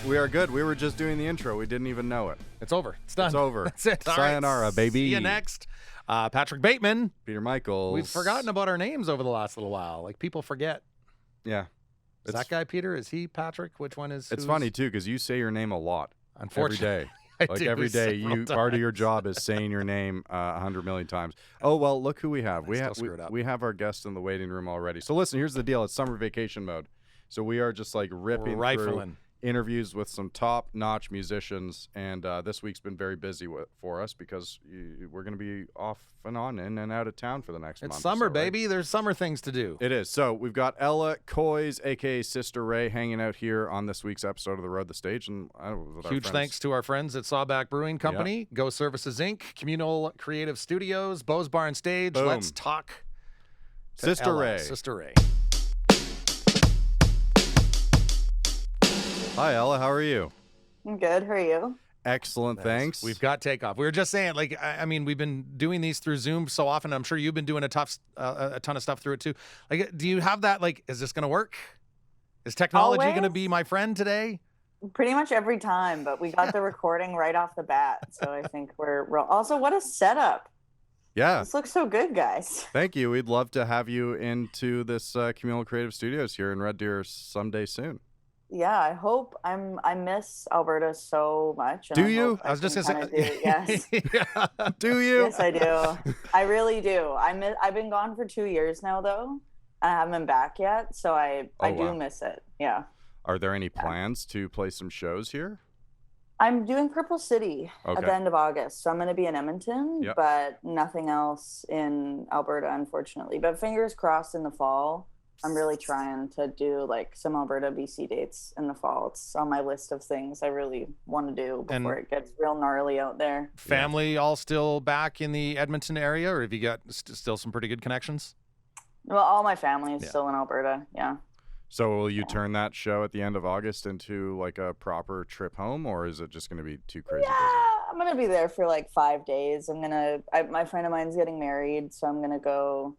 We are good. We were just doing the intro. We didn't even know it. It's over. It's done. It's over. That's it. All Sayonara, right. baby. See you next. Patrick Bateman. Peter Michaels. We've forgotten about our names over the last little while. Like, people forget. Yeah. Is that guy Peter? Is he Patrick? Which one is? It's funny, too, because you say your name a lot. Unfortunately. Every day. I do every day, several part of your times. job is saying your name 100 million times. Oh, well, look who we have. We have our guest in the waiting room already. So listen, here's the deal. It's summer vacation mode. So we are just like ripping through interviews with some top-notch musicians, and this week's been very busy for us because we're going to be off and on in and out of town for the next month. It's summer, so, baby. Right? There's summer things to do. It is. So we've got Ella Coyes, a.k.a. Sister Ray, hanging out here on this week's episode of The Road the Stage. And Huge thanks to our friends at Sawback Brewing Company, Go Services Inc., Communal Creative Studios, Bo's Bar and Stage. Boom. Let's talk to Sister Ella. Ray. Sister Ray. Hi, Ella. How are you? I'm good. How are you? Excellent. Thanks. We've got takeoff. We were just saying, like, I mean, we've been doing these through Zoom so often. I'm sure you've been doing a ton of stuff through it too. Like, do you have that? Like, is this going to work? Is technology going to be my friend today? Pretty much every time, but we got the recording right off the bat, so I think we're also, what a setup. Yeah. This looks so good, guys. Thank you. We'd love to have you into this Communal Creative Studios here in Red Deer someday soon. Yeah, I hope. I miss Alberta so much. Do you? I was just gonna say, yes. Do you? Yes, I do. I really do. I've been gone for 2 years now, though. I haven't been back yet, so I do miss it. Yeah. Are there any plans to play some shows here? I'm doing Purple City at the end of August, so I'm going to be in Edmonton, but nothing else in Alberta, unfortunately. But fingers crossed in the fall. I'm really trying to do like some Alberta BC dates in the fall. It's on my list of things I really want to do before it gets real gnarly out there. Family all still back in the Edmonton area, or have you got still some pretty good connections? Well, all my family is still in Alberta. Yeah. So will you turn that show at the end of August into like a proper trip home, or is it just going to be too crazy busy? I'm going to be there for like 5 days. My friend of mine's getting married, so I'm going to go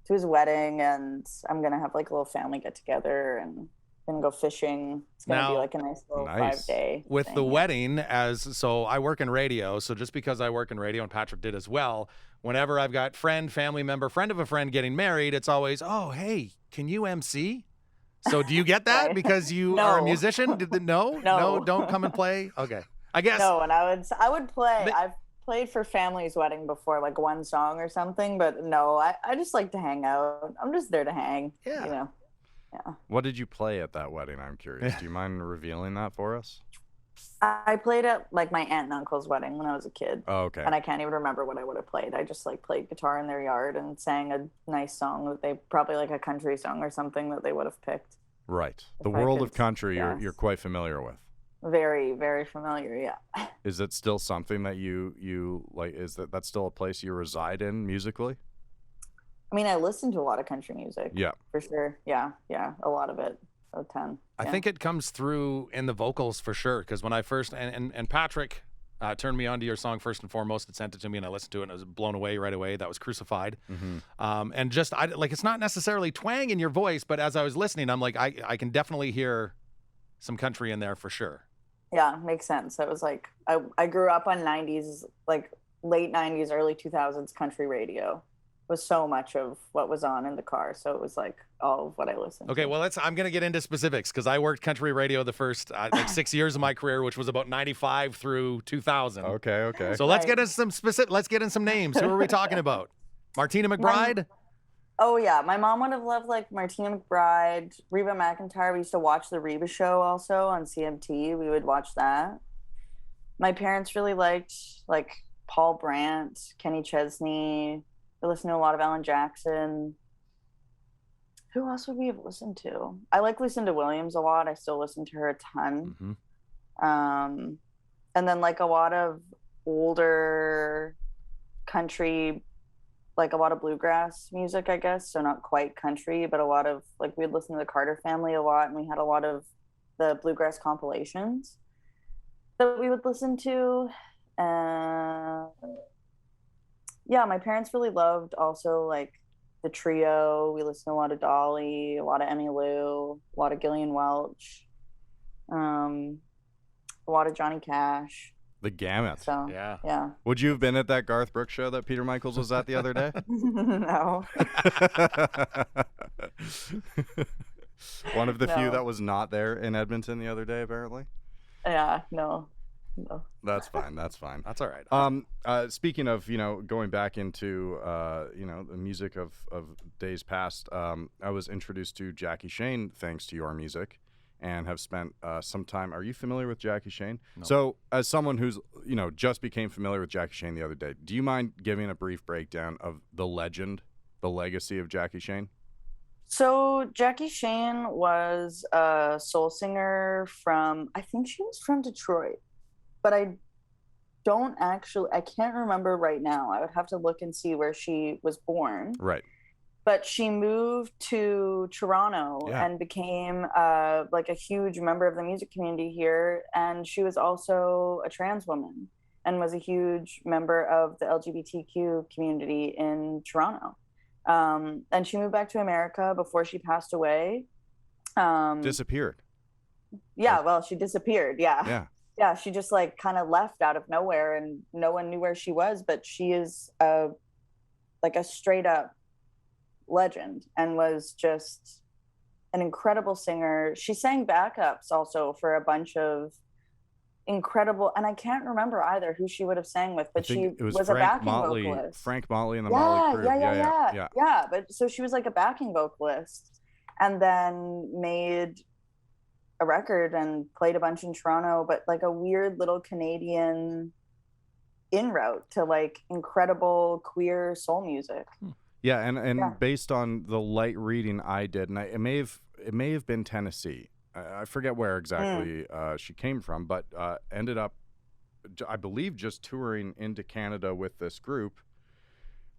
to his wedding, and I'm gonna have like a little family get together and gonna go fishing. It's gonna be like a nice little 5 day with thing. the wedding. So I work in radio, so just because I work in radio, and Patrick did as well, whenever I've got family member, friend of a friend getting married, it's always, oh, hey, can you MC? So do you get that? Right. Because you are a musician? No, don't come and play. Okay, I guess no. And I would play. I've played for family's wedding before, like one song or something, but no, I just like to hang out. I'm just there to hang. Yeah. You know. Yeah. What did you play at that wedding? I'm curious. Do you mind revealing that for us? I played at like my aunt and uncle's wedding when I was a kid. Oh, okay. And I can't even remember what I would have played. I just like played guitar in their yard and sang a nice song that they probably like a country song or something that they would have picked. Right. The world of country you're quite familiar with. Very, very familiar, yeah. Is it still something that you like? Is that's still a place you reside in musically? I mean, I listen to a lot of country music. Yeah. For sure. Yeah, a lot of it. A ton. I think it comes through in the vocals for sure, because when I first, and Patrick turned me on to your song first and foremost and sent it to me, and I listened to it and I was blown away right away. That was Crucified. Mm-hmm. And just, it's not necessarily twang in your voice, but as I was listening, I'm like, I can definitely hear some country in there for sure. Yeah, makes sense. It was like I grew up on 90s, like late 90s, early 2000s country radio. It was so much of what was on in the car, so it was like all of what I listened to. Okay, well, I'm going to get into specifics because I worked country radio the first like 6 years of my career, which was about 95 through 2000. Okay. So let's get into some specific. Let's get in some names. Who are we talking about? Martina McBride? Oh, yeah. My mom would have loved, like, Martina McBride, Reba McEntire. We used to watch the Reba show also on CMT. We would watch that. My parents really liked, like, Paul Brandt, Kenny Chesney. We listened to a lot of Alan Jackson. Who else would we have listened to? I like Lucinda Williams a lot. I still listen to her a ton. Mm-hmm. And then, like, a lot of older country, like a lot of bluegrass music, I guess. So not quite country, but a lot of, like, we'd listen to the Carter Family a lot, and we had a lot of the bluegrass compilations that we would listen to. Yeah, my parents really loved also, like, the trio. We listened to a lot of Dolly, a lot of Emmylou, a lot of Gillian Welch. a lot of Johnny Cash. The gamut. So yeah. Would you have been at that Garth Brooks show that Peter Michaels was at the other day? No. One of the few that was not there in Edmonton the other day, apparently. Yeah, no. That's fine. That's all right. Speaking of, going back into, the music of days past, I was introduced to Jackie Shane thanks to your music, and have spent some time. Are you familiar with Jackie Shane? No. So, as someone who's, just became familiar with Jackie Shane the other day, do you mind giving a brief breakdown of the legend, the legacy of Jackie Shane? So Jackie Shane was a soul singer I think she was from Detroit, but I can't remember right now. I would have to look and see where she was born. Right. But she moved to Toronto and became like a huge member of the music community here. And she was also a trans woman and was a huge member of the LGBTQ community in Toronto. And she moved back to America before she passed away. Disappeared. Yeah, well, she disappeared. Yeah. Yeah, she just like kind of left out of nowhere and no one knew where she was. But she is like a straight up legend and was just an incredible singer. She sang backups also for a bunch of incredible, and I can't remember either who she would have sang with, but she was a backing vocalist. Frank Motley and the Motley Crew. Yeah. But so she was like a backing vocalist, and then made a record and played a bunch in Toronto, but like a weird little Canadian in route to like incredible queer soul music. Yeah, and based on the light reading I did, and it may have been Tennessee. I forget where exactly she came from, but ended up, I believe, just touring into Canada with this group,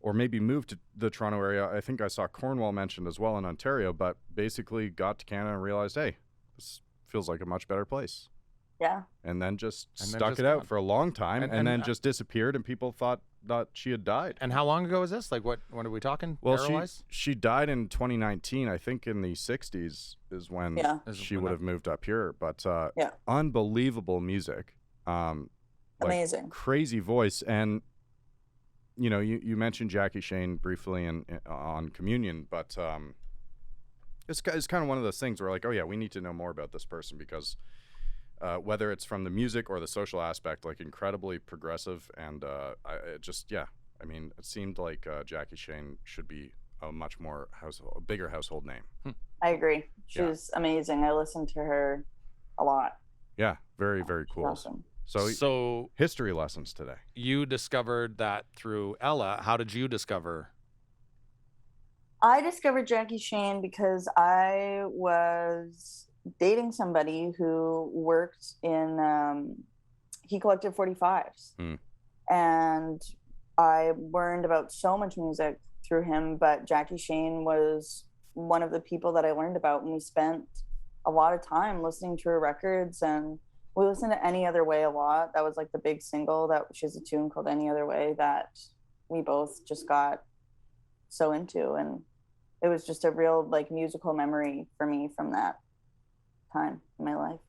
or maybe moved to the Toronto area. I think I saw Cornwall mentioned as well in Ontario, but basically got to Canada and realized, hey, this feels like a much better place. Yeah. And then just stuck it out for a long time, and then just disappeared, and people thought she had died. And how long ago was this? Like, what are we talking? Well, she died in 2019. I think in the 60s is when she would have moved up here. But unbelievable music. Amazing. Like, crazy voice. And, you mentioned Jackie Shane briefly on Communion, but it's kind of one of those things where like, oh, yeah, we need to know more about this person because whether it's from the music or the social aspect, like incredibly progressive. And it seemed like Jackie Shane should be a much more bigger household name. I agree. She's amazing. I listen to her a lot. Yeah, very, very cool. Awesome. So history lessons today. You discovered that through Ella. How did you discover? I discovered Jackie Shane because I was dating somebody who worked in he collected 45s and I learned about so much music through him, but Jackie Shane was one of the people that I learned about, and we spent a lot of time listening to her records, and we listened to Any Other Way a lot. That was like the big single. That she has a tune called Any Other Way that we both just got so into, and it was just a real like musical memory for me from that time in my life.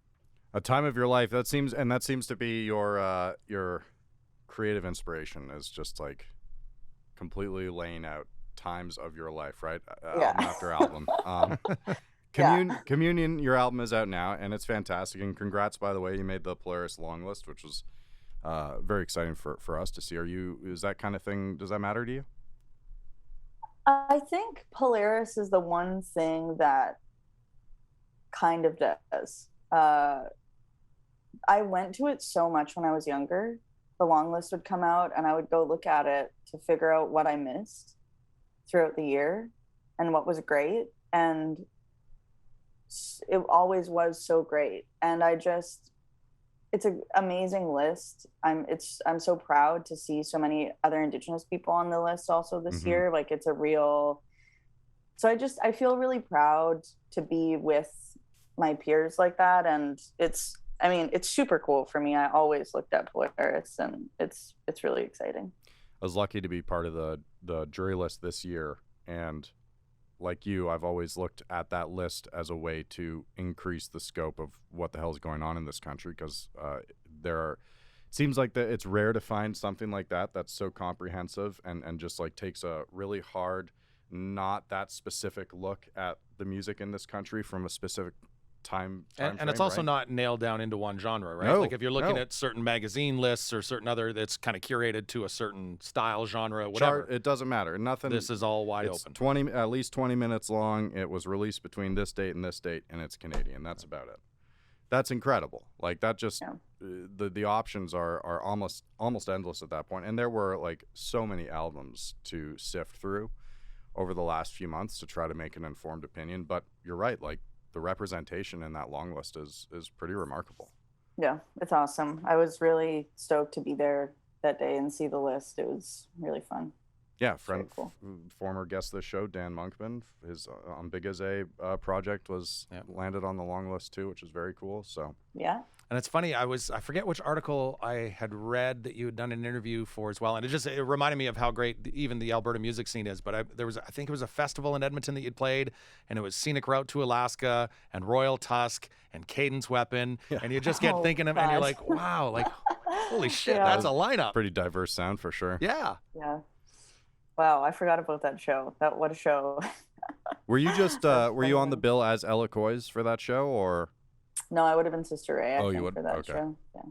A time of your life. That seems to be your creative inspiration, is just like completely laying out times of your life, right? Album after album. Communion, your album is out now, and it's fantastic. And congrats, by the way, you made the Polaris long list, which was very exciting for us to see. Is that kind of thing, does that matter to you? I think Polaris is the one thing that kind of does. I went to it so much when I was younger. The long list would come out and I would go look at it to figure out what I missed throughout the year and what was great. And it always was so great. And it's an amazing list. I'm so proud to see so many other Indigenous people on the list also this year. Like, it's a real, so I feel really proud to be with my peers like that. And it's super cool for me. I always looked at Polaris, and it's really exciting. I was lucky to be part of the jury list this year, and like you, I've always looked at that list as a way to increase the scope of what the hell is going on in this country, because seems like that it's rare to find something like that that's so comprehensive and just like takes a really hard, not that specific look at the music in this country from a specific time and frame, it's also right? not nailed down into one genre, right? No, like if you're looking at certain magazine lists or certain other that's kind of curated to a certain style, genre, whatever. It doesn't matter. Nothing. This is all wide it's open. At least 20 minutes long. It was released between this date, and it's Canadian. That's about it. That's incredible. Like that just the options are almost endless at that point. And there were like so many albums to sift through over the last few months to try to make an informed opinion. But you're right, like the representation in that long list is pretty remarkable. Yeah, it's awesome. I was really stoked to be there that day and see the list. It was really fun. Yeah, former guest of the show, Dan Monkman, his On Big As A project was landed on the long list too, which is very cool. So yeah. And it's funny, I forget which article I had read that you had done an interview for as well, and it reminded me of how great even the Alberta music scene is. But I think it was a festival in Edmonton that you'd played, and it was Scenic Route to Alaska and Royal Tusk and Cadence Weapon, and you just get thinking of, and you're like, wow, like holy shit, that's a lineup. Pretty diverse sound for sure. Yeah. Yeah. Wow, I forgot about that show. What a show. Were you just were you on the bill as Ella Coyes for that show, or? No, I would have been Sister Ray. I think, you would for that show. Yeah.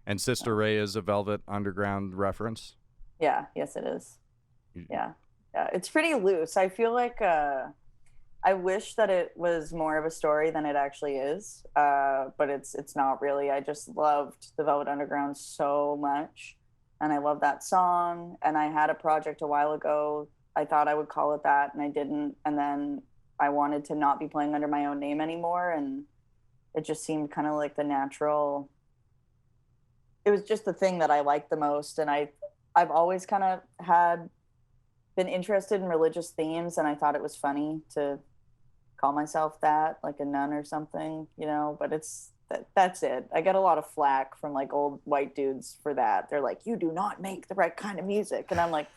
And Sister Ray is a Velvet Underground reference? Yeah, yes it is. Yeah. It's pretty loose. I feel like I wish that it was more of a story than it actually is. But it's not really. I just loved the Velvet Underground so much. And I love that song. And I had a project a while ago. I thought I would call it that, and I didn't. And then I wanted to not be playing under my own name anymore. And it just seemed kind of like the natural. It was just the thing that I liked the most. And I've always kind of been interested in religious themes. And I thought it was funny to call myself that, like a nun or something, but that's it. I get a lot of flack from like old white dudes for that. They're like, you do not make the right kind of music. And I'm like,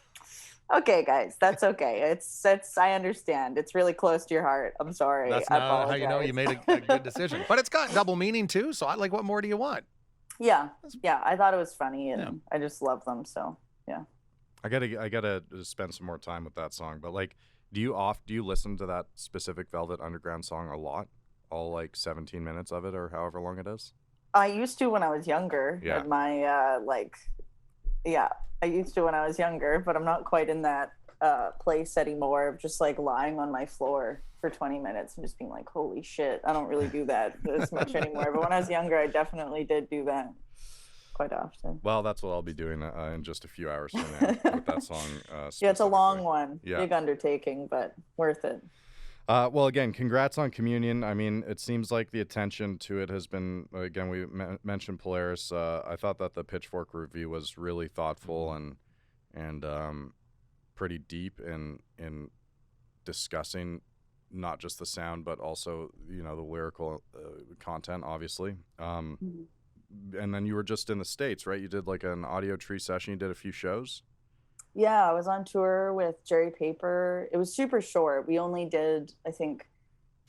okay, guys, that's okay. It's I understand. It's really close to your heart. I'm sorry. That's not how you know you made a good decision. But it's got double meaning too. So what more do you want? Yeah. I thought it was funny, and I just love them. So yeah. I gotta spend some more time with that song. But like, do you listen to that specific Velvet Underground song a lot? All like 17 minutes of it, or however long it is? I used to when I was younger. Yeah. My I used to when I was younger, but I'm not quite in that place anymore of just like lying on my floor for 20 minutes and just being like, holy shit, I don't really do that as much anymore. But when I was younger, I definitely did do that quite often. Well, that's what I'll be doing in just a few hours from now with that song. Yeah, it's a long one. Yeah. Big undertaking, but worth it. Well, again, congrats on Communion. I mean, it seems like the attention to it has been, again, we mentioned Polaris. I thought that the Pitchfork review was really thoughtful and pretty deep in discussing not just the sound, but also, the lyrical content, obviously. And then you were just in the States, right? You did like an audio tree session. You did a few shows. Yeah, I was on tour with Jerry Paper. It was super short. We only did, I think,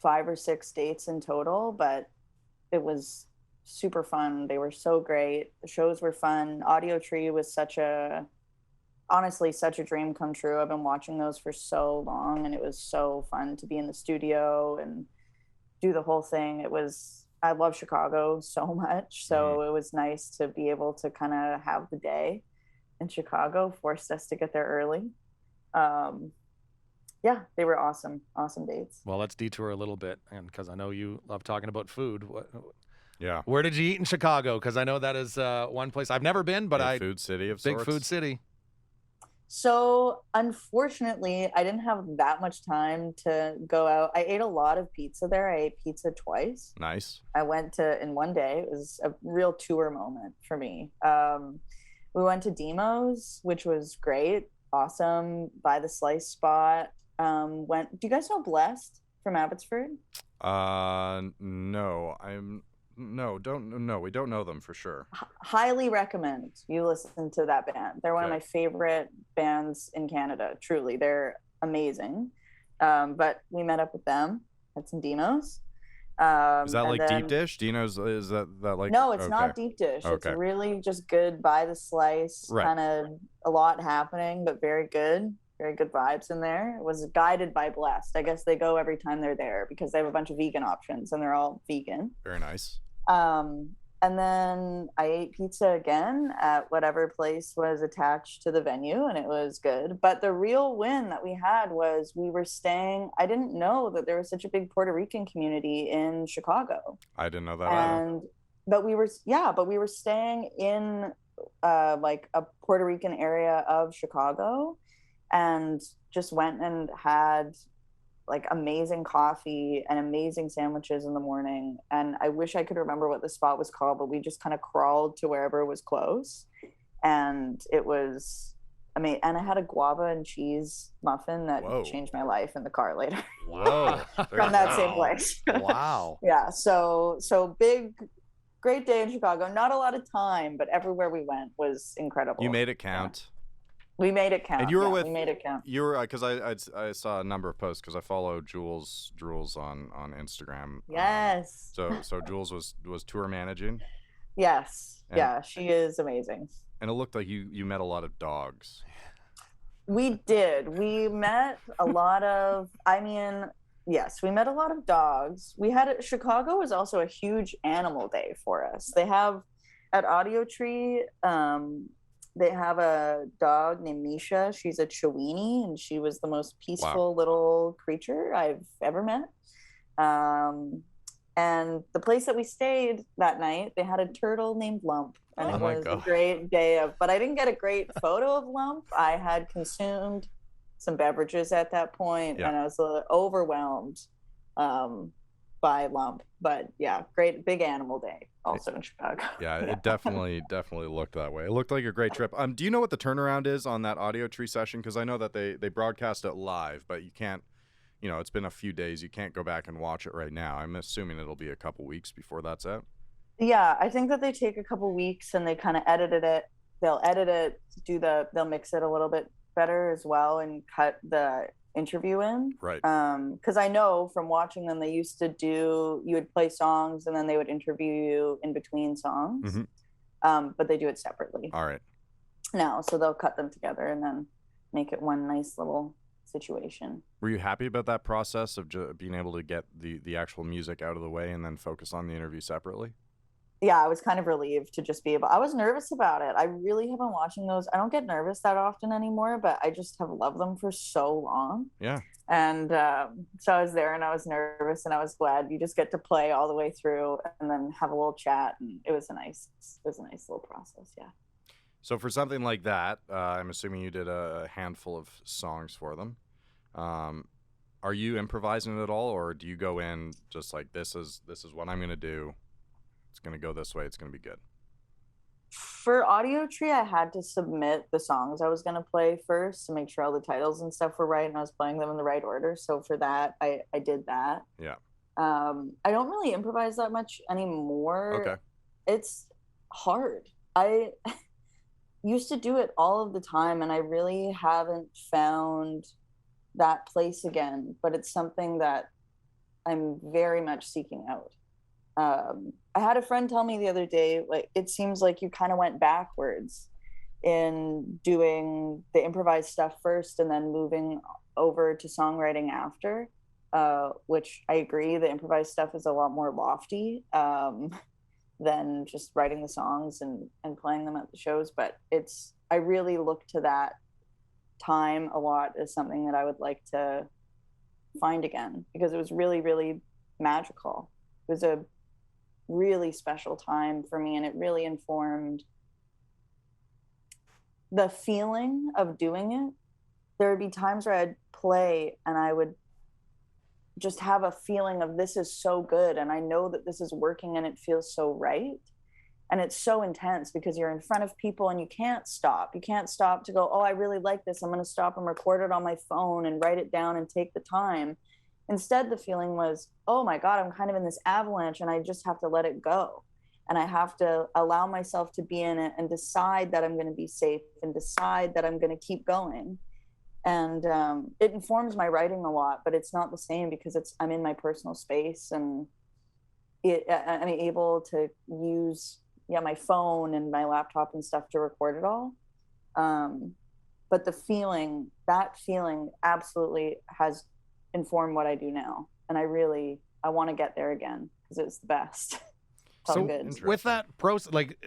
5 or 6 dates in total, but it was super fun. They were so great. The shows were fun. Audio Tree was honestly such a dream come true. I've been watching those for so long, and it was so fun to be in the studio and do the whole thing. I love Chicago so much, so it was nice to be able to kind of have the day in Chicago, forced us to get there early. They were awesome dates. Well, let's detour a little bit, and because I know you love talking about food. Yeah. Where did you eat in Chicago? Because I know that is one place I've never been, but food city of big sorts. Food city. So unfortunately, I didn't have that much time to go out. I ate a lot of pizza there. I ate pizza twice. Nice. I went in one day. It was a real tour moment for me. We went to Demo's, which was great. Awesome. By the Slice spot. Do you guys know Blessed from Abbotsford? No. We don't know them for sure. Highly recommend you listen to that band. They're one of my favorite bands in Canada. Truly, they're amazing. But we met up with them at some Dino's. Is that like deep dish? Dino's, is that like? No, it's not deep dish. Okay. It's really just good by the slice, kind of a lot happening, but very good vibes in there. It was guided by Blessed. I guess they go every time they're there because they have a bunch of vegan options and they're all vegan. Very nice. And then I ate pizza again at whatever place was attached to the venue, and it was good. But the real win that we had was we were staying. I didn't know that there was such a big Puerto Rican community in Chicago. I didn't know that either. But we were staying in like a Puerto Rican area of Chicago, and just went and had like amazing coffee and amazing sandwiches in the morning. And I wish I could remember what the spot was called, but we just kind of crawled to wherever was close. And it was amazing. And I had a guava and cheese muffin that changed my life in the car later. Whoa. From that same place. Wow. Yeah. So great day in Chicago. Not a lot of time, but everywhere we went was incredible. You made it count. Yeah. We made it count. And you were we made it count. You were, because I saw a number of posts, because I follow Jules on Instagram. Yes. So Jules was tour managing. Yes. Yeah, she is amazing. And it looked like you met a lot of dogs. We did. We met a lot of. Yes, we met a lot of dogs. Chicago was also a huge animal day for us. They have at Audio Tree. They have a dog named Misha. She's a Chiweenie, and she was the most peaceful little creature I've ever met. And the place that we stayed that night, they had a turtle named Lump, and it was a great day but I didn't get a great photo of Lump. I had consumed some beverages at that point, and I was overwhelmed by Lump. But yeah, great big animal day also in Chicago. Yeah, it definitely looked that way. It looked like a great trip. Do you know what the turnaround is on that Audio Tree session? Because I know that they broadcast it live, but you can't, it's been a few days. You can't go back and watch it right now. I'm assuming it'll be a couple weeks before that's out. Yeah, I think that they take a couple weeks and they kind of edited it. They'll edit it, they'll mix it a little bit better as well, and cut the interview in. Right. Because I know from watching them, they used to you would play songs and then they would interview you in between songs. Mm-hmm. But they do it separately. All right. Now, so they'll cut them together and then make it one nice little situation. Were you happy about that process of being able to get the actual music out of the way and then focus on the interview separately? Yeah, I was kind of relieved to just be able. I was nervous about it. I really have been watching those. I don't get nervous that often anymore, but I just have loved them for so long. Yeah. And so I was there and I was nervous and I was glad you just get to play all the way through and then have a little chat, and it was a nice little process. Yeah. So for something like that, I'm assuming you did a handful of songs for them. Are you improvising at all, or do you go in just like this is what I'm going to do? It's going to go this way. It's going to be good. For Audio Tree, I had to submit the songs I was going to play first to make sure all the titles and stuff were right and I was playing them in the right order. So for that, I did that. Yeah. I don't really improvise that much anymore. Okay. It's hard. I used to do it all of the time, and I really haven't found that place again, but it's something that I'm very much seeking out. I had a friend tell me the other day, like, it seems like you kind of went backwards in doing the improvised stuff first and then moving over to songwriting after, which I agree. The improvised stuff is a lot more lofty than just writing the songs and playing them at the shows. But I really look to that time a lot as something that I would like to find again, because it was really, really magical. It was a really special time for me, and it really informed the feeling of doing it. There would be times where I'd play and I would just have a feeling of, this is so good and I know that this is working and it feels so right. And it's so intense because you're in front of people and you can't stop to go, oh, I really like this, I'm going to stop and record it on my phone and write it down and take the time. Instead, the feeling was, oh my God, I'm kind of in this avalanche and I just have to let it go. And I have to allow myself to be in it and decide that I'm going to be safe and decide that I'm going to keep going. And it informs my writing a lot, but it's not the same because I'm in my personal space, and I'm able to use my phone and my laptop and stuff to record it all. But that feeling absolutely has informed what I do now, and I want to get there again because it's the best. So good. With that process, like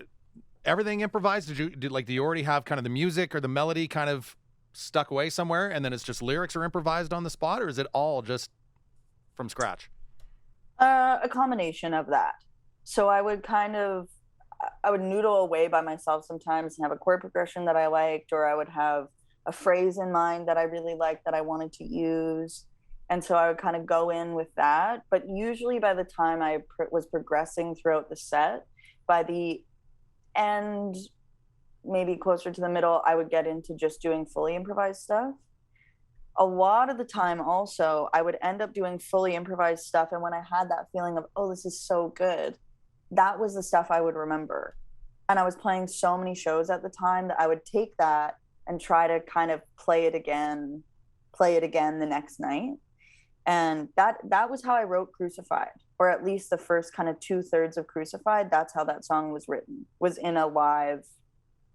everything improvised, do you already have kind of the music or the melody kind of stuck away somewhere, and then it's just lyrics are improvised on the spot, or is it all just from scratch? A combination of that. So I would noodle away by myself sometimes and have a chord progression that I liked, or I would have a phrase in mind that I really liked that I wanted to use. And so I would kind of go in with that. But usually by the time I was progressing throughout the set, by the end, maybe closer to the middle, I would get into just doing fully improvised stuff. A lot of the time also, I would end up doing fully improvised stuff. And when I had that feeling of, oh, this is so good, that was the stuff I would remember. And I was playing so many shows at the time that I would take that and try to kind of play it again the next night. And that was how I wrote Crucified, or at least the first kind of 2/3 of Crucified. That's how that song was written, was in a live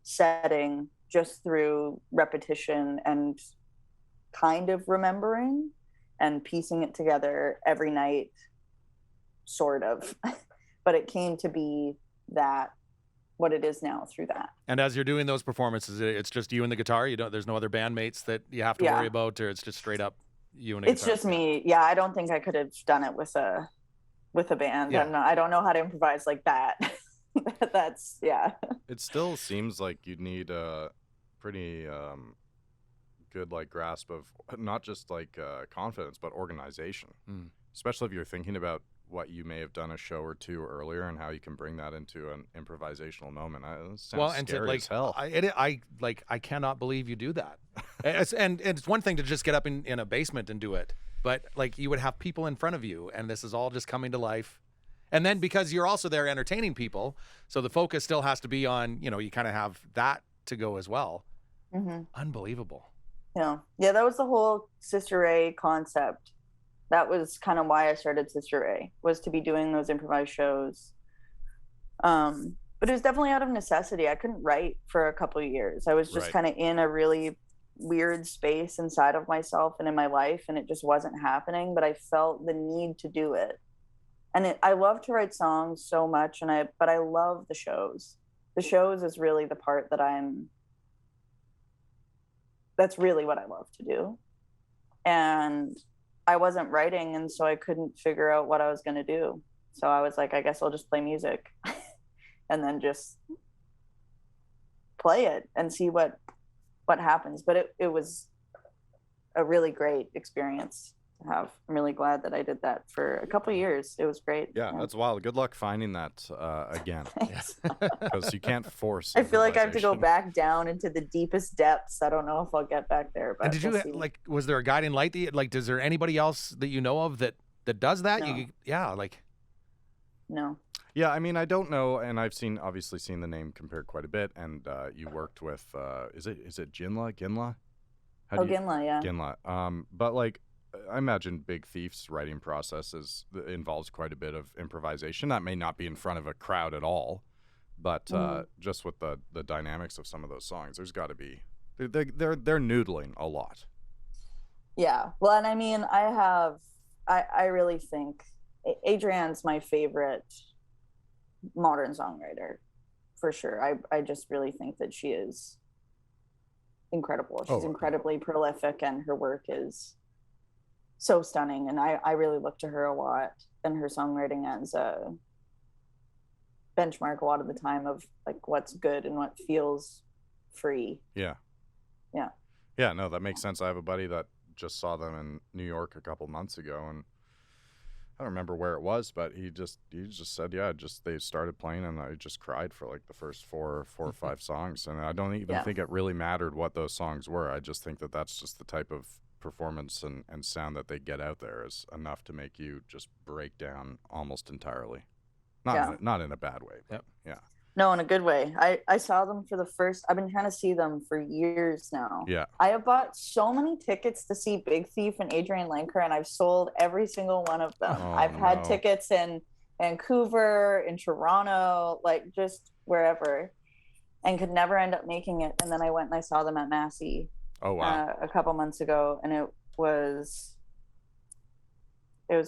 setting, just through repetition and kind of remembering and piecing it together every night, sort of. But it came to be what it is now through that. And as you're doing those performances, it's just you and the guitar? There's no other bandmates that you have to worry about, or it's just straight up you and a It's guitar? just me. Yeah, I don't think I could have done it with a band. Yeah. I don't know how to improvise like that. That's It still seems like you'd need a pretty good grasp of not just confidence, but organization. Especially if you're thinking about what you may have done a show or two earlier and how you can bring that into an improvisational moment. It sounds scary as hell. I cannot believe you do that. and it's one thing to just get up in a basement and do it, but you would have people in front of you, and this is all just coming to life. And then because you're also there entertaining people, so the focus still has to be on, you kind of have that to go as well. Mm-hmm. Unbelievable. Yeah, that was the whole Sister Ray concept. That was kind of why I started Sister Ray, was to be doing those improvised shows. But it was definitely out of necessity. I couldn't write for a couple of years. I was just kind of in a really weird space inside of myself and in my life, and it just wasn't happening, but I felt the need to do it. And I love to write songs so much, but I love the shows. The shows is really the part that's really what I love to do. And I wasn't writing, and so I couldn't figure out what I was going to do. So I was like, I guess I'll just play music and then just play it and see what happens. But it was a really great experience to have. I'm really glad that I did that for a couple of years. It was great. Yeah, that's wild. Good luck finding that again. Because you can't force I feel like I have to go back down into the deepest depths. I don't know if I'll get back there. But and did you was there a guiding light that is there anybody else that you know of that does that? No. No. Yeah, I don't know, and I've obviously seen the name compared quite a bit, and you worked with is it Ginla? Ginla, yeah. Ginla. But I imagine Big Thief's writing process involves quite a bit of improvisation. That may not be in front of a crowd at all, but just with the dynamics of some of those songs, there's got to be they're noodling a lot. Yeah, well, and I really think Adrienne's my favorite modern songwriter, for sure. I just really think that she is incredible. She's incredibly prolific, and her work is so stunning, and I really look to her a lot and her songwriting as a benchmark a lot of the time of what's good and what feels free. Yeah, no, that makes sense. I have a buddy that just saw them in New York a couple months ago, and I don't remember where it was, but he just said, they started playing, and I just cried for the first four or five songs, and I don't even think it really mattered what those songs were. I just think that that's just the type of performance and sound that they get out there is enough to make you just break down almost entirely. Not in a bad way. Yep. Yeah. No, in a good way. I saw them for the first, I've been trying to see them for years now. Yeah. I have bought so many tickets to see Big Thief and Adrian Lenker, and I've sold every single one of them. I've had tickets in Vancouver, in Toronto, like just wherever, and could never end up making it. And then I went and I saw them at Massey a couple months ago, and it was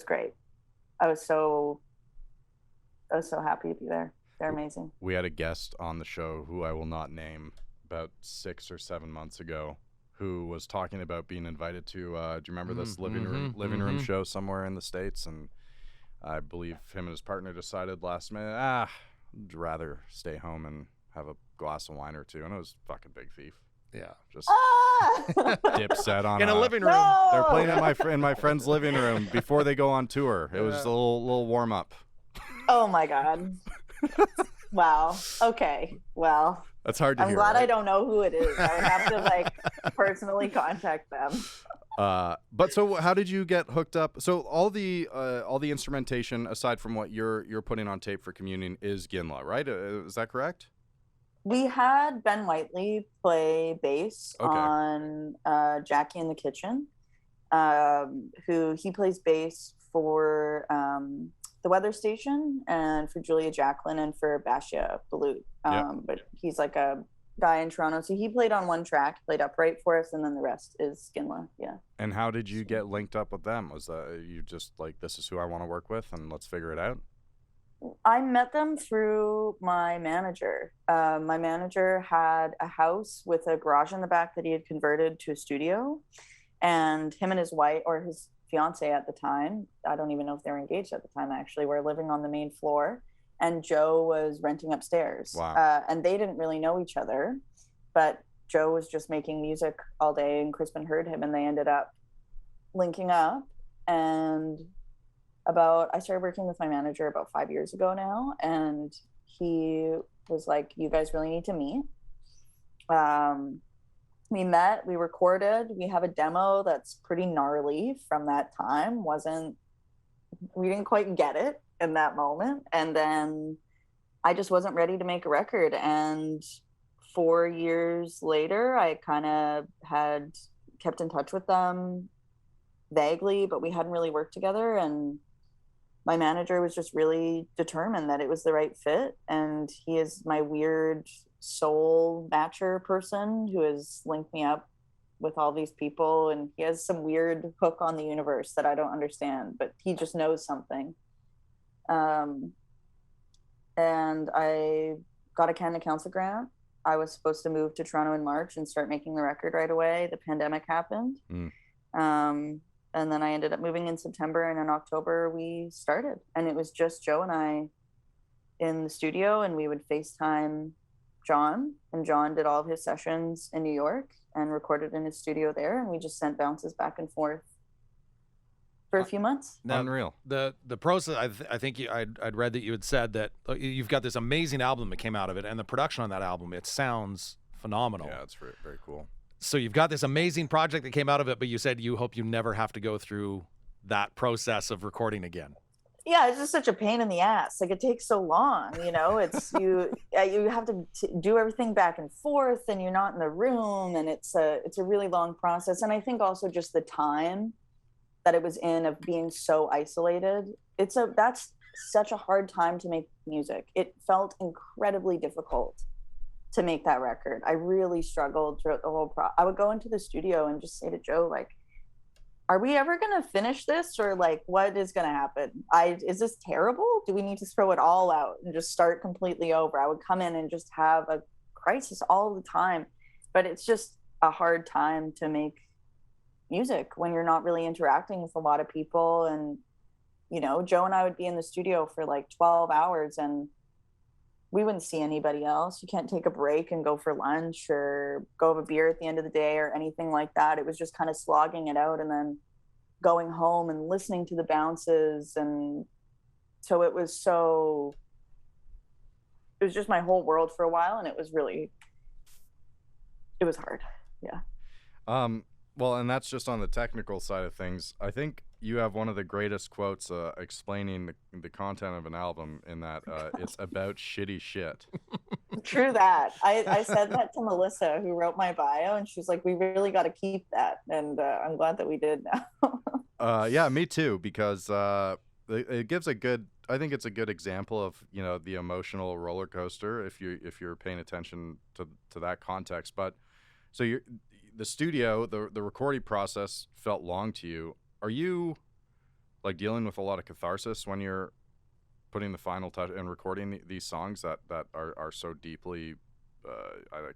great. I was so happy to be there. They're amazing. We had a guest on the show who I will not name about 6 or 7 months ago who was talking about being invited to, do you remember this living room show somewhere in the States? And I believe him and his partner decided last minute, I'd rather stay home and have a glass of wine or two. And it was fucking Big Thief. Yeah. Just Dipset on in a living room. No! They're playing in my friend's living room before they go on tour. It was a little warm up. Oh my God. Wow. Okay. Well, that's hard to hear. I'm glad right? I don't know who it is. I would have to personally contact them. But so how did you get hooked up? So all the instrumentation aside from what you're putting on tape for Communion is Ginla, right? Is that correct? We had Ben Whiteley play bass on Jackie in the Kitchen, who he plays bass for the weather station and for Julia Jacqueline and for Basia Balut. But he's like a guy in Toronto. So he played on one track, played upright for us, and then the rest is Ginla. Yeah. And how did you get linked up with them? Was you just like, this is who I want to work with and let's figure it out? I met them through my manager. My manager had a house with a garage in the back that he had converted to a studio, and him and his wife, or his fiance at the time, I don't even know if they were engaged at the time actually, were living on the main floor, and Joe was renting upstairs. Wow. And they didn't really know each other, but Joe was just making music all day and Crispin heard him, and they ended up linking up. And I started working with my manager about 5 years ago now, and he was like, you guys really need to meet. We met, we recorded, we have a demo that's pretty gnarly from that time. We didn't quite get it in that moment. And then I just wasn't ready to make a record. And 4 years later, I kind of had kept in touch with them vaguely, but we hadn't really worked together. And my manager was just really determined that it was the right fit. And he is my weird soul matcher person who has linked me up with all these people. And he has some weird hook on the universe that I don't understand, but he just knows something. And I got a Canada Council grant. I was supposed to move to Toronto in March and start making the record right away. The pandemic happened. And then I ended up moving in September, and in October we started. And it was just Joe and I in the studio, and we would FaceTime John, and John did all of his sessions in New York and recorded in his studio there, and we just sent bounces back and forth for a few months. Now, unreal. The process, I think I'd read that you had said that you've got this amazing album that came out of it, and the production on that album, it sounds phenomenal. Yeah, it's very, very cool. So you've got this amazing project that came out of it, but you said you hope you never have to go through that process of recording again. Yeah, it's just such a pain in the ass. Like, it takes so long, you know. It's you have to do everything back and forth, and you're not in the room, and it's a really long process. And I think also just the time that it was in of being so isolated. That's such a hard time to make music. It felt incredibly difficult to make that record. I really struggled throughout the whole I would go into the studio and just say to Joe, like, are we ever going to finish this? Or like, what is going to happen? Is this terrible? Do we need to throw it all out and just start completely over? I would come in and just have a crisis all the time, but it's just a hard time to make music when you're not really interacting with a lot of people. And, you know, Joe and I would be in the studio for like 12 hours and we wouldn't see anybody else. You can't take a break and go for lunch or go have a beer at the end of the day or anything like that. It was just kind of slogging it out and then going home and listening to the bounces. And so it was just my whole world for a while. And it was hard. Yeah. Well, and that's just on the technical side of things. I think you have one of the greatest quotes explaining the content of an album in that it's about shitty shit. True that. I said that to Melissa, who wrote my bio, and she's like, we really got to keep that. And I'm glad that we did now. Yeah, me too, because it gives I think it's a good example of, the emotional roller coaster if you're paying attention to that context. But so the studio, the recording process felt long to you. Are you like dealing with a lot of catharsis when you're putting the final touch and recording these songs that are so deeply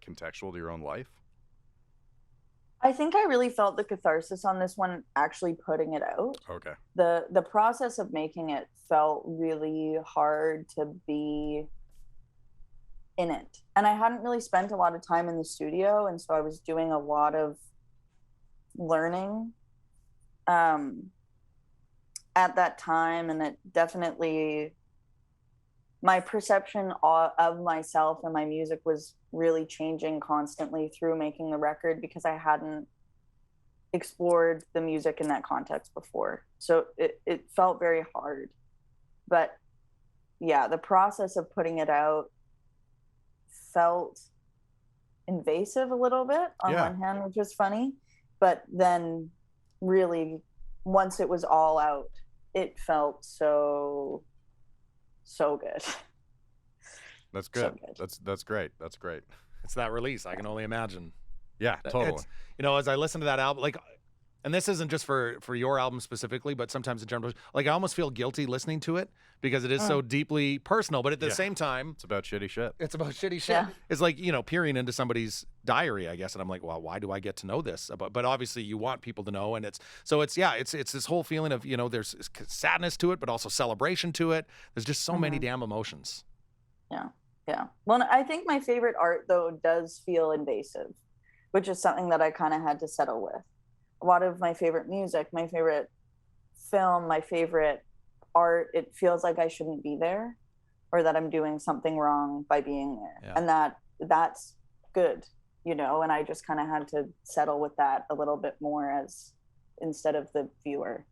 contextual to your own life? I think I really felt the catharsis on this one, actually putting it out. Okay. The process of making it felt really hard to be in it. And I hadn't really spent a lot of time in the studio, and so I was doing a lot of learning at that time, and it definitely, my perception of myself and my music was really changing constantly through making the record, because I hadn't explored the music in that context before. So it felt very hard. But yeah, the process of putting it out felt invasive a little bit on one hand, which was funny. But then really, once it was all out, it felt so good. That's good. So good. That's great. That's great. It's that release. I can only imagine. Yeah, totally. As I listen to that album, like, and this isn't just for your album specifically, but sometimes in general, like, I almost feel guilty listening to it because it is so deeply personal, but at the same time, it's about shitty shit. It's about shitty shit. Yeah. It's like, peering into somebody's diary, I guess. And I'm like, well, why do I get to know this? But obviously you want people to know. And it's this whole feeling of, there's sadness to it, but also celebration to it. There's just so many damn emotions. Yeah. Yeah. Well, I think my favorite art, though, does feel invasive, which is something that I kind of had to settle with. A lot of my favorite music, my favorite film, my favorite art, it feels like I shouldn't be there, or that I'm doing something wrong by being there. Yeah. And that's good, and I just kind of had to settle with that a little bit more, as instead of the viewer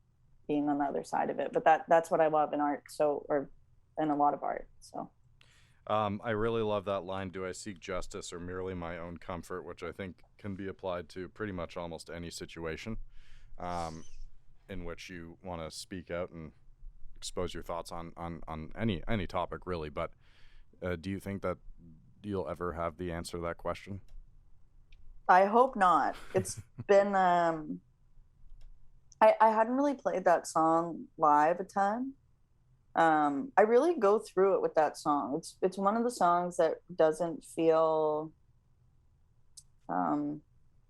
being on the other side of it. But that's what I love in art, or in a lot of art. So I really love that line, do I seek justice or merely my own comfort, which I think can be applied to pretty much almost any situation in which you want to speak out and expose your thoughts on any topic, really. But do you think that you'll ever have the answer to that question? I hope not. It's been I hadn't really played that song live a ton. I really go through it with that song. It's one of the songs that doesn't feel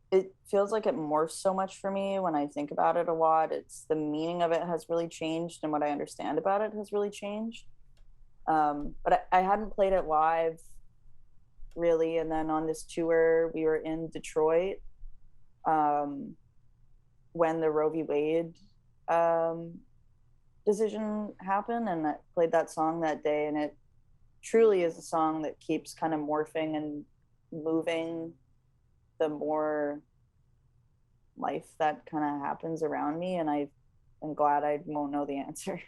it feels like it morphs so much for me when I think about it a lot. It's the meaning of it has really changed, and what I understand about it has really changed. But I hadn't played it live really, and then on this tour we were in Detroit when the Roe v. Wade decision happened, and I played that song that day, and it truly is a song that keeps kind of morphing and moving the more life that kind of happens around me, and I am glad I won't know the answer.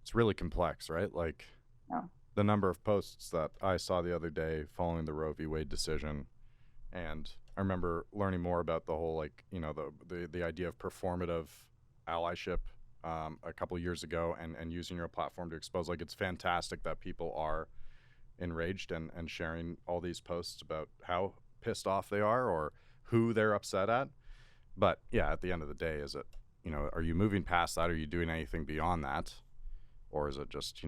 It's really complex, right? Like the number of posts that I saw the other day following the Roe v. Wade decision, and I remember learning more about the whole, like, the idea of performative allyship a couple years ago, and using your platform to expose. Like, it's fantastic that people are enraged and sharing all these posts about how pissed off they are or who they're upset at. But yeah, at the end of the day, is it, are you moving past that? Are you doing anything beyond that? Or is it just,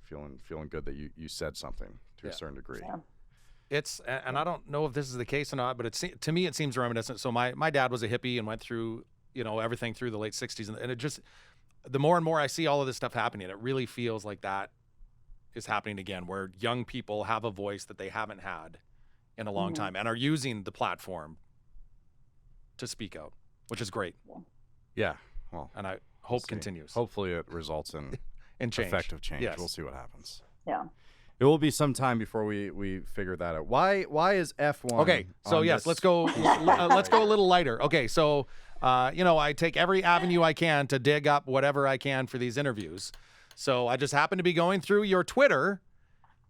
feeling good that you said something to a certain degree? Yeah. It's, and I don't know if this is the case or not, but to me it seems reminiscent. So my dad was a hippie and went through, everything through the late 60s. And it just, the more and more I see all of this stuff happening, it really feels like that is happening again, where young people have a voice that they haven't had in a long time and are using the platform to speak out, which is great. Yeah. Well, and I hope continues. Hopefully it results in change. Effective change. Yes. We'll see what happens. Yeah. It will be some time before we figure that out. Why is F1? Okay, so yes, let's go. Let's go a little lighter. Okay, so I take every avenue I can to dig up whatever I can for these interviews. So I just happen to be going through your Twitter,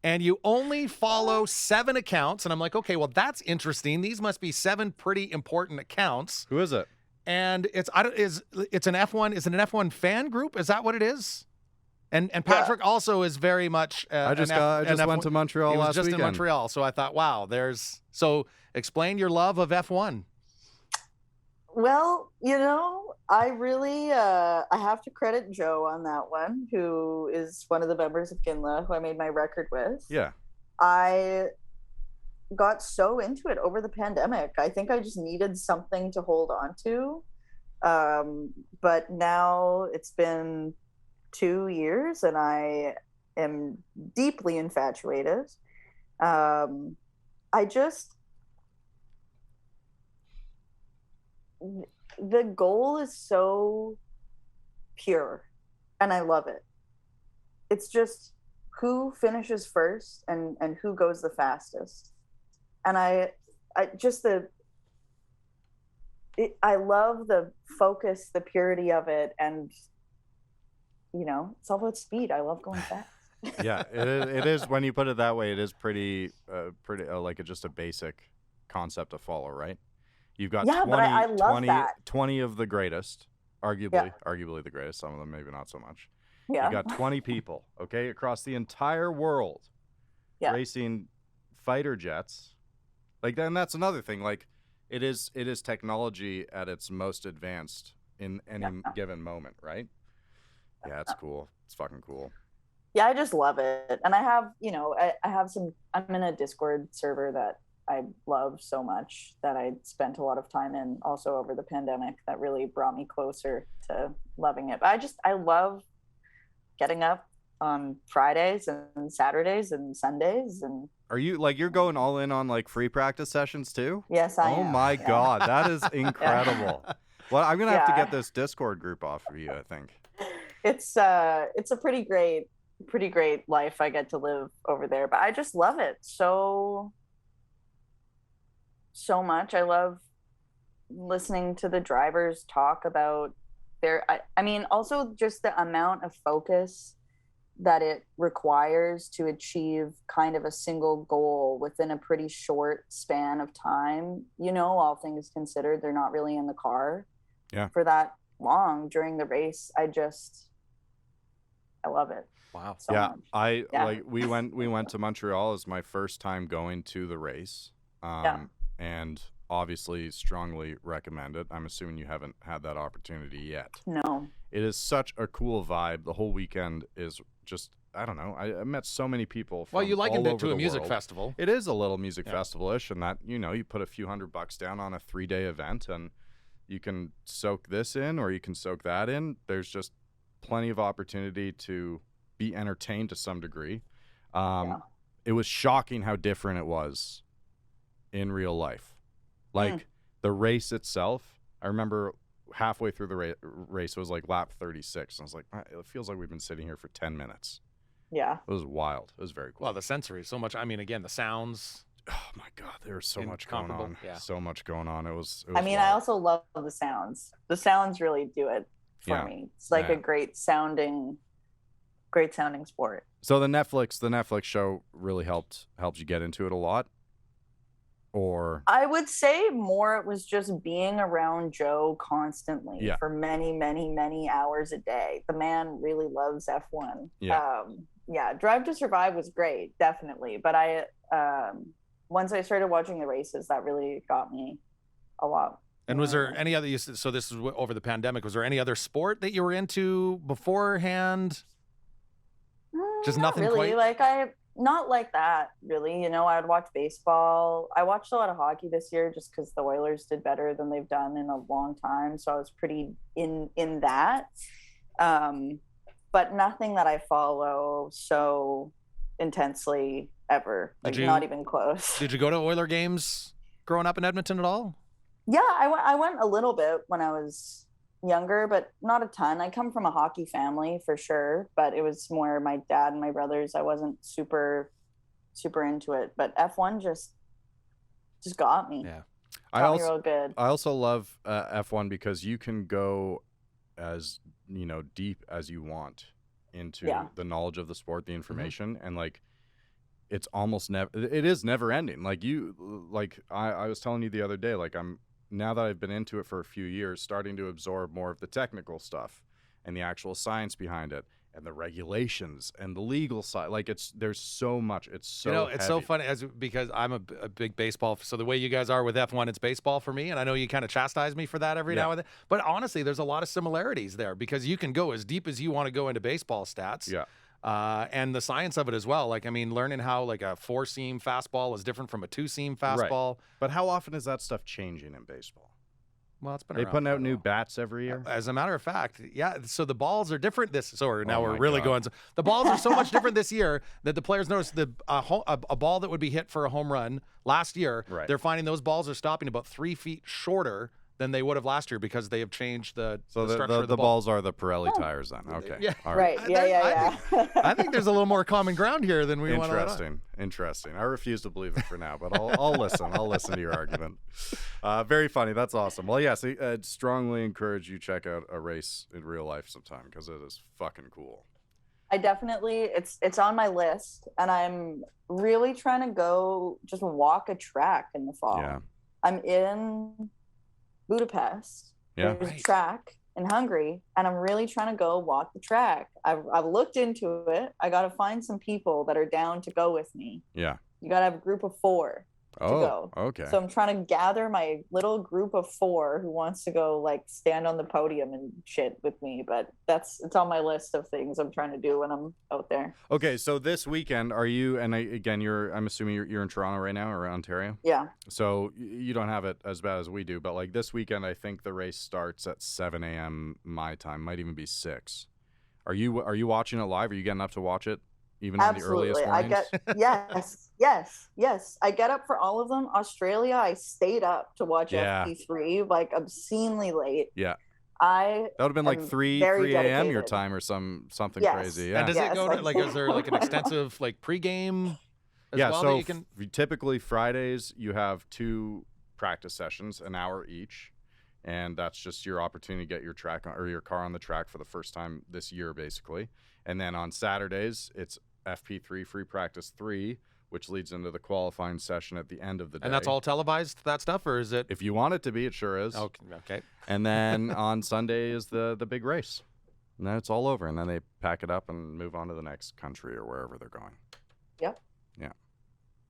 and you only follow 7 accounts, and I'm like, okay, well that's interesting. These must be 7 pretty important accounts. Who is it? And it's an F1. Is it an F1 fan group? Is that what it is? And Patrick also is very much. I just went to Montreal last weekend. He was just in Montreal, so I thought, wow, so explain your love of F1. Well, I really I have to credit Joe on that one, who is one of the members of Ginla, who I made my record with. Yeah. I got so into it over the pandemic. I think I just needed something to hold on to. But now it's been 2 years and I am deeply infatuated. The goal is so pure and I love it. It's just who finishes first and who goes the fastest. And I love the focus, the purity of it. And, it's all about speed. I love going fast. Yeah, it is. When you put it that way, it is pretty like just a basic concept to follow, right? You've got 20 of the greatest, arguably the greatest. Some of them maybe not so much. Yeah. You got 20 people, okay, across the entire world, racing fighter jets. Like, and that's another thing. Like, it is technology at its most advanced in any given moment, right? Yeah, it's cool. It's fucking cool. Yeah, I just love it. And I have, I'm in a Discord server that I love so much that I spent a lot of time in also over the pandemic that really brought me closer to loving it. But I love getting up on Fridays and Saturdays and Sundays. And are you you're going all in on free practice sessions too? Yes, I am. Oh my God, that is incredible. Well, I'm going to have to get this Discord group off of you, I think. It's a pretty great life I get to live over there, but I just love it so much. I love listening to the drivers talk about also just the amount of focus that it requires to achieve kind of a single goal within a pretty short span of time. All things considered, they're not really in the car for that long during the race. I love it. Wow. So much. We went to Montreal as my first time going to the race. And obviously strongly recommend it. I'm assuming you haven't had that opportunity yet. No. It is such a cool vibe. The whole weekend is just, I don't know. I met so many people from you likened all it to over a the music world. festival. It is a little music festival-ish, and that, you put a few $100 down on a 3-day event, and you can soak this in or you can soak that in. There's just plenty of opportunity to be entertained to some degree. It was shocking how different it was in real life. The race itself, I remember halfway through the race, it was lap 36. And I was like, it feels like we've been sitting here for 10 minutes. Yeah. It was wild. It was very cool. Well, the sensory, so much. I mean, again, the sounds. Oh, my God. There was so much going on. Yeah. So much going on. It was wild. I also love the sounds. The sounds really do it for me. It's a great sounding sport. So the Netflix show really helped you get into it a lot? Or I would say more it was just being around Joe constantly for many, many, many hours a day. The man really loves F1. Drive to Survive was great, definitely. But I once I started watching the races, that really got me a lot. And was there any other, so this is over the pandemic, was there any other sport that you were into beforehand? Just nothing really. quite? Not like that, really. I would watch baseball. I watched a lot of hockey this year just because the Oilers did better than they've done in a long time. So I was pretty in that. But nothing that I follow so intensely ever. Not even close. Did you go to Oiler games growing up in Edmonton at all? Yeah, I went a little bit when I was younger, but not a ton. I come from a hockey family for sure, but it was more my dad and my brothers. I wasn't super into it, but F1 just got me. Yeah. Got me real good. I also love F1 because you can go as, deep as you want into the knowledge of the sport, the information, and like it's almost it is never ending. Like I was telling you the other day, like now that I've been into it for a few years, starting to absorb more of the technical stuff and the actual science behind it and the regulations and the legal side. Like there's so much. It's so it's heavy. so funny because I'm a big baseball. So the way you guys are with F1, it's baseball for me. And I know you kind of chastise me for that every now and then. But honestly, there's a lot of similarities there because you can go as deep as you want to go into baseball stats. Yeah. And the science of it as well. Like, I mean, learning how like a 4-seam fastball is different from a 2-seam fastball. Right. But how often is that stuff changing in baseball? Well, it's been They putting out new bats every year. As a matter of fact, yeah. So the balls are different now we're really going. The balls are so much different this year that the players noticed a ball that would be hit for a home run last year. Right. They're finding those balls are stopping about 3 feet shorter than they would have last year because they have changed the structure of the ball. balls are the Pirelli tires then. Okay. Yeah. All right. Yeah. I think there's a little more common ground here than we want to let on. Interesting. I refuse to believe it for now, but I'll listen. I'll listen to your argument. Very funny. That's awesome. Well, yes, I'd strongly encourage you check out a race in real life sometime because it is fucking cool. I definitely, it's on my list, and I'm really trying to go just walk a track in the fall. Yeah. I'm in Budapest. Yeah. There's a track in Hungary, and I'm really trying to go walk the track. I've looked into it. I got to find some people that are down to go with me. Yeah. You got to have a group of 4 to go. Okay. So I'm trying to gather my little group of 4 who wants to go like stand on the podium and shit with me. But it's on my list of things I'm trying to do when I'm out there. Okay, so this weekend, are you? And I'm assuming you're in Toronto right now or Ontario. Yeah. So you don't have it as bad as we do, but like this weekend, I think the race starts at 7 a.m. my time, might even be 6. Are you watching it live? Are you getting up to watch it? Even Absolutely. on the earliest mornings? Yes. I get up for all of them. Australia, I stayed up to watch FP3 like obscenely late. Yeah. That would have been like 3 a.m. your time or something crazy. Yeah. And does it go to like is there like an extensive like pregame as well so that you can typically Fridays you have 2 practice sessions, an hour each. And that's just your opportunity to get your your car on the track for the first time this year, basically. And then on Saturdays, it's FP3 free practice 3, which leads into the qualifying session at the end of the day. And that's all televised, that stuff, or is it? If you want it to be, it sure is. Okay. And then on Sunday is the big race. And then it's all over. And then they pack it up and move on to the next country or wherever they're going. Yep. Yeah.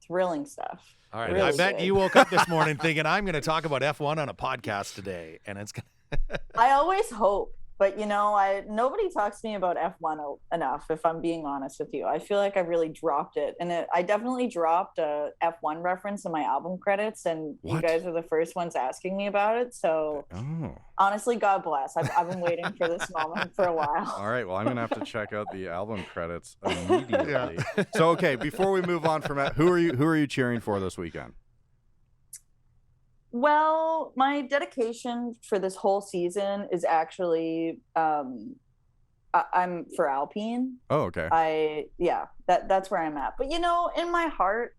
Thrilling stuff. All right. Really I bet you woke up this morning thinking, I'm going to talk about F1 on a podcast today. And it's going to. I always hope. But, nobody talks to me about F1 enough, if I'm being honest with you. I feel like I really dropped it. And I definitely dropped a F1 reference in my album credits, and you guys are the first ones asking me about it. So, honestly, God bless. I've been waiting for this moment for a while. All right. Well, I'm going to have to check out the album credits immediately. Yeah. So, okay, before we move on from that, who are you cheering for this weekend? Well, my dedication for this whole season is actually I'm for Alpine. Oh, okay. That's where I'm at. But in my heart,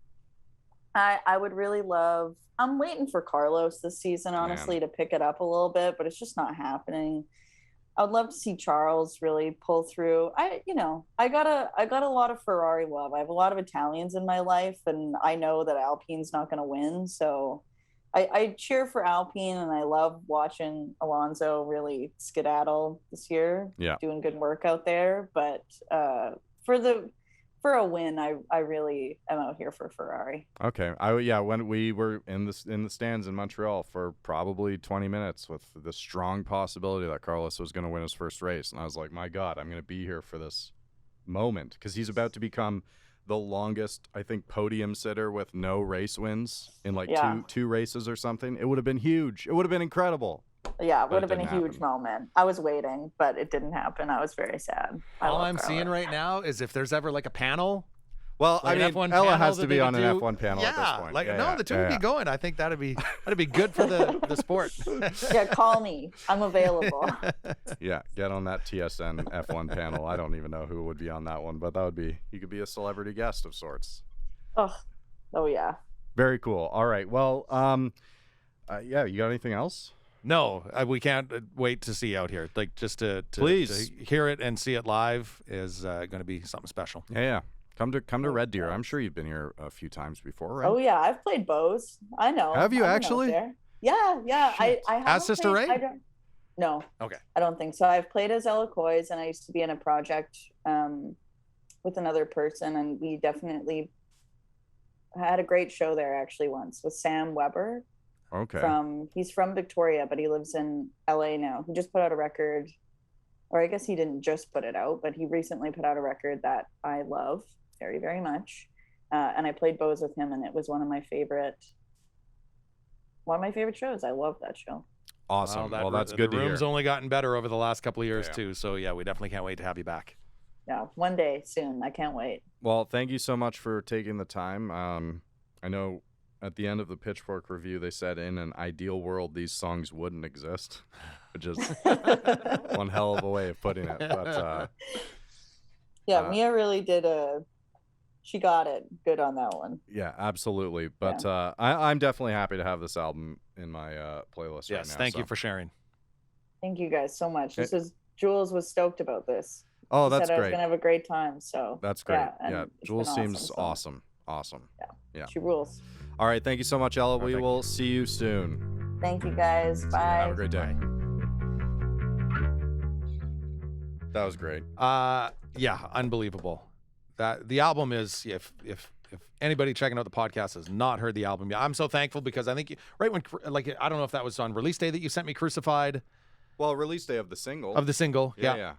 I would really love. I'm waiting for Carlos this season, honestly, to pick it up a little bit, but it's just not happening. I would love to see Charles really pull through. I got a lot of Ferrari love. I have a lot of Italians in my life, and I know that Alpine's not going to win, so. I cheer for Alpine, and I love watching Alonso really skedaddle this year. Yeah, doing good work out there. But for a win, I really am out here for Ferrari. Okay, when we were in the stands in Montreal for probably 20 minutes with the strong possibility that Carlos was going to win his first race, and I was like, my God, I'm going to be here for this moment because he's about to become the longest, I think, podium sitter with no race wins in like two races or something. It would have been huge. It would have been incredible. Yeah, it would have been a huge moment. I was waiting, but it didn't happen. I was very sad. All I'm seeing right now is if there's ever like a panel Well, like I mean, Ella has to be on an F1 panel at this point. The two would be going. I think that'd be good for the sport. Yeah, call me. I'm available. Yeah, get on that TSN F1 panel. I don't even know who would be on that one, but that would be, you could be a celebrity guest of sorts. Oh yeah. Very cool. All right. Well, yeah, you got anything else? No, we can't wait to see you out here. Like, just to Please hear it and see it live is going to be something special. Yeah. Come to Red Deer. I'm sure you've been here a few times before, right? Oh yeah, I've played Bose. I know. Have you actually? Yeah. I haven't as Sister played, Ray? No. Okay. I don't think so. I've played as Ella Coyes, and I used to be in a project with another person, and we definitely had a great show there actually once with Sam Weber. Okay. He's from Victoria, but he lives in LA now. He just put out a record, or I guess he didn't just put it out, but he recently put out a record that I love very, very much. And I played Bose with him, and it was one of my favorite shows. I love that show. Awesome. Well, that's good to hear. The room's only gotten better over the last couple of years too. So yeah, we definitely can't wait to have you back. Yeah, one day soon. I can't wait. Well, thank you so much for taking the time. I know at the end of the Pitchfork review, they said in an ideal world, these songs wouldn't exist, which is one hell of a way of putting it. But yeah, Mia really did she got it good on that one. Yeah, absolutely. But I'm definitely happy to have this album in my playlist right now. Yes, thank you for sharing. Thank you guys so much. Jules was stoked about this. Oh, that's great. I was going to have a great time. So that's great. Yeah, Jules seems awesome. Yeah, she rules. All right, thank you so much, Ella. We will see you soon. Thank you, guys. Bye. Have a great day. That was great. Yeah, unbelievable. That the album is, if anybody checking out the podcast has not heard the album yet, I'm so thankful because I think right when, like, I don't know if that was on release day that you sent me Crucified. Well, release day of the single. Yeah.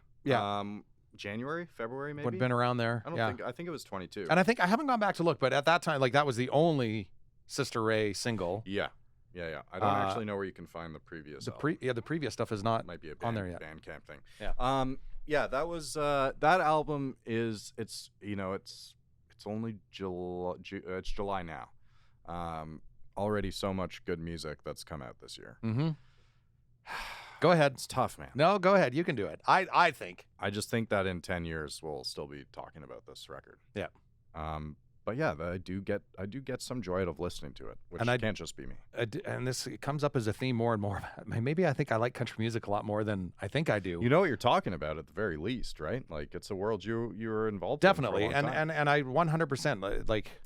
January, February, maybe. Would have been around there. I think it was 22. And I haven't gone back to look, but at that time, like, that was the only Sister Ray single. Yeah. I don't actually know where you can find the previous. The previous stuff is not might be a on there yet. Bandcamp thing. Yeah. Yeah, that was that album is it's only it's July now. Already so much good music that's come out this year. Mm-hmm. Go ahead. It's tough, man. No, go ahead. You can do it. I think. I just think that in 10 years we'll still be talking about this record. Yeah. But yeah, I do get some joy out of listening to it, which can't just be me. And this comes up as a theme more and more. Maybe I think I like country music a lot more than I think I do. You know what you're talking about at the very least, right? Like, it's a world you were involved definitely. in. Definitely. And I 100% like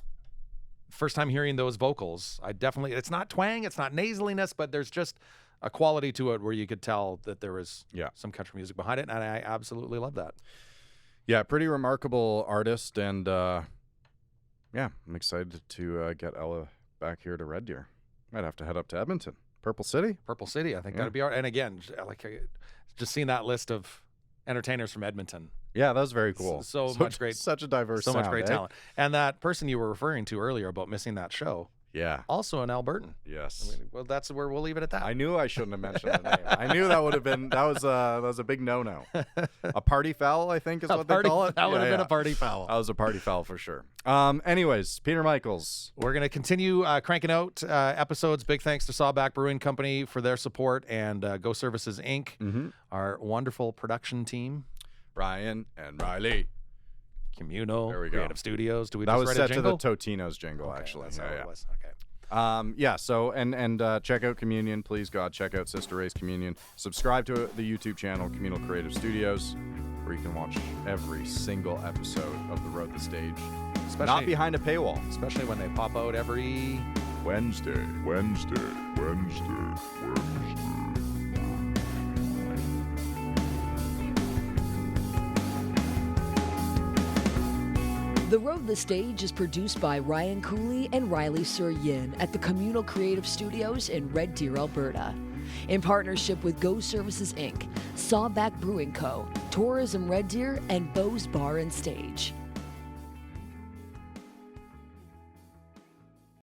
first time hearing those vocals, I definitely, it's not twang, it's not nasaliness, but there's just a quality to it where you could tell that there was some country music behind it, and I absolutely love that. Yeah, pretty remarkable artist, and yeah, I'm excited to get Ella back here to Red Deer. Might have to head up to Edmonton. Purple City, I think that'd be art. And again, like, just seeing that list of entertainers from Edmonton. Yeah, that was very cool. So much great, such a diverse, so much great talent. And that person you were referring to earlier about missing that show. Yeah. Also an Albertan. Yes. I mean, well, that's where we'll leave it at that. I knew I shouldn't have mentioned the name. I knew that would have been that was a big no-no. A party foul, I think, is what they call it. That would have been a party foul. That was a party foul for sure. Anyways, Peter Michaels. We're gonna continue cranking out episodes. Big thanks to Sawback Brewing Company for their support, and Go Services Inc., our wonderful production team, Ryan and Ryley. Communal, there we go. Creative Studios. Do we that just was write set a jingle? to the Totino's jingle, actually. That's how it was. Okay. Yeah, so and check out Communion, please God, check out Sister Ray's Communion. Subscribe to the YouTube channel Communal Creative Studios, where you can watch every single episode of The Road to Stage. Especially, not behind a paywall. Especially when they pop out every Wednesday. The Road the Stage is produced by Ryan Kuly and Ryley Surian at the Communal Creative Studios in Red Deer, Alberta. In partnership with Go Services Inc., Sawback Brewing Co., Tourism Red Deer, and Bose Bar and Stage.